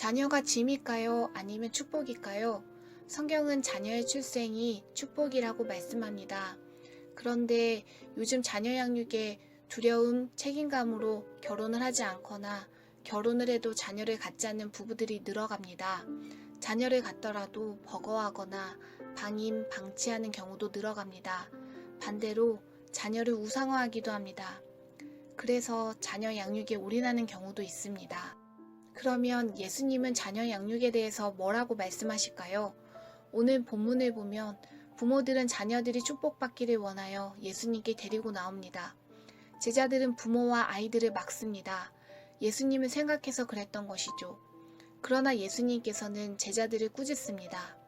자녀가 짐일까요? 아니면 축복일까요? 성경은 자녀의 출생이 축복이라고 말씀합니다. 그런데 요즘 자녀 양육에 두려움, 책임감으로 결혼을 하지 않거나 결혼을 해도 자녀를 갖지 않는 부부들이 늘어갑니다. 자녀를 갖더라도 버거워하거나 방임, 방치하는 경우도 늘어갑니다. 반대로 자녀를 우상화하기도 합니다. 그래서 자녀 양육에 올인하는 경우도 있습니다. 그러면 예수님은 자녀 양육에 대해서 뭐라고 말씀하실까요? 오늘 본문을 보면 부모들은 자녀들이 축복받기를 원하여 예수님께 데리고 나옵니다. 제자들은 부모와 아이들을 막습니다. 예수님을 생각해서 그랬던 것이죠. 그러나 예수님께서는 제자들을 꾸짖습니다.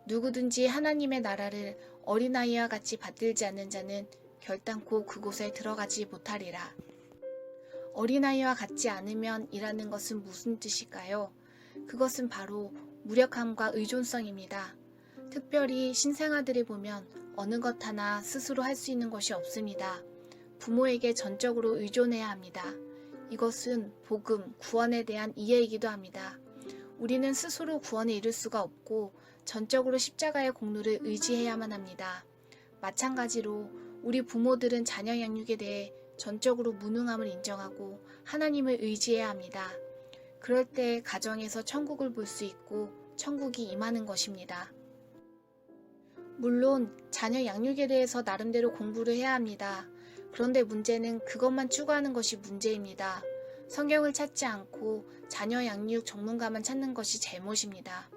누구든지 하나님의 나라를 어린아이와 같이 받들지 않는 자는 결단코 그곳에 들어가지 못하리라. 어린아이와 같지 않으면 이라는 것은 무슨 뜻일까요? 그것은 바로 무력함과 의존성입니다. 특별히 신생아들을 보면 어느 것 하나 스스로 할 수 있는 것이 없습니다. 부모에게 전적으로 의존해야 합니다. 이것은 복음, 구원에 대한 이해이기도 합니다. 우리는 스스로 구원에 이를 수가 없고 전적으로 십자가의 공로를 의지해야만 합니다. 마찬가지로 우리 부모들은 자녀 양육에 대해 전적으로 무능함을 인정하고 하나님을 의지해야 합니다. 그럴 때 가정에서 천국을 볼 수 있고 천국이 임하는 것입니다. 물론 자녀 양육에 대해서 나름대로 공부를 해야 합니다. 그런데 문제는 그것만 추구하는 것이 문제입니다. 성경을 찾지 않고 자녀 양육 전문가만 찾는 것이 잘못입니다.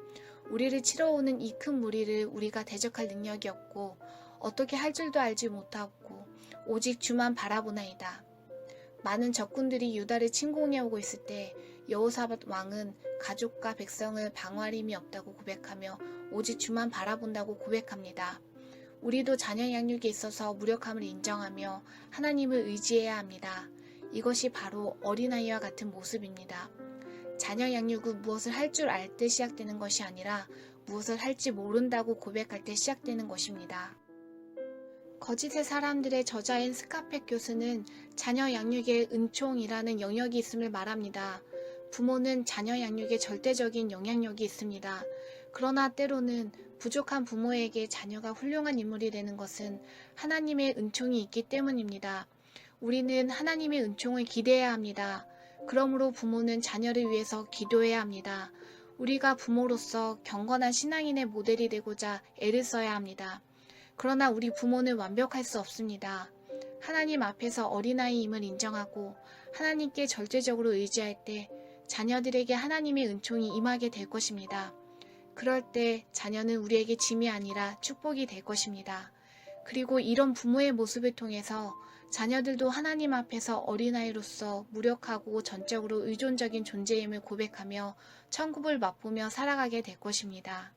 우리를 치러오는 이 큰 무리를 우리가 대적할 능력이 없고 어떻게 할 줄도 알지 못하고 오직 주만 바라보나이다. 많은 적군들이 유다를 침공해 오고 있을 때 여호사밧 왕은 가족과 백성을 방어할 힘이 없다고 고백하며 오직 주만 바라본다고 고백합니다. 우리도 자녀 양육에 있어서 무력함을 인정하며 하나님을 의지해야 합니다. 이것이 바로 어린아이와 같은 모습입니다. 자녀 양육은 무엇을 할 줄 알 때 시작되는 것이 아니라 무엇을 할지 모른다고 고백할 때 시작되는 것입니다. 거짓의 사람들의 저자인 스카펙 교수는 자녀 양육에 은총이라는 영역이 있음을 말합니다. 부모는 자녀 양육에 절대적인 영향력이 있습니다. 그러나 때로는 부족한 부모에게 자녀가 훌륭한 인물이 되는 것은 하나님의 은총이 있기 때문입니다. 우리는 하나님의 은총을 기대해야 합니다. 그러므로 부모는 자녀를 위해서 기도해야 합니다. 우리가 부모로서 경건한 신앙인의 모델이 되고자 애를 써야 합니다. 그러나 우리 부모는 완벽할 수 없습니다. 하나님 앞에서 어린아이임을 인정하고 하나님께 절대적으로 의지할 때 자녀들에게 하나님의 은총이 임하게 될 것입니다. 그럴 때 자녀는 우리에게 짐이 아니라 축복이 될 것입니다. 그리고 이런 부모의 모습을 통해서 자녀들도 하나님 앞에서 어린아이로서 무력하고 전적으로 의존적인 존재임을 고백하며 천국을 맛보며 살아가게 될 것입니다.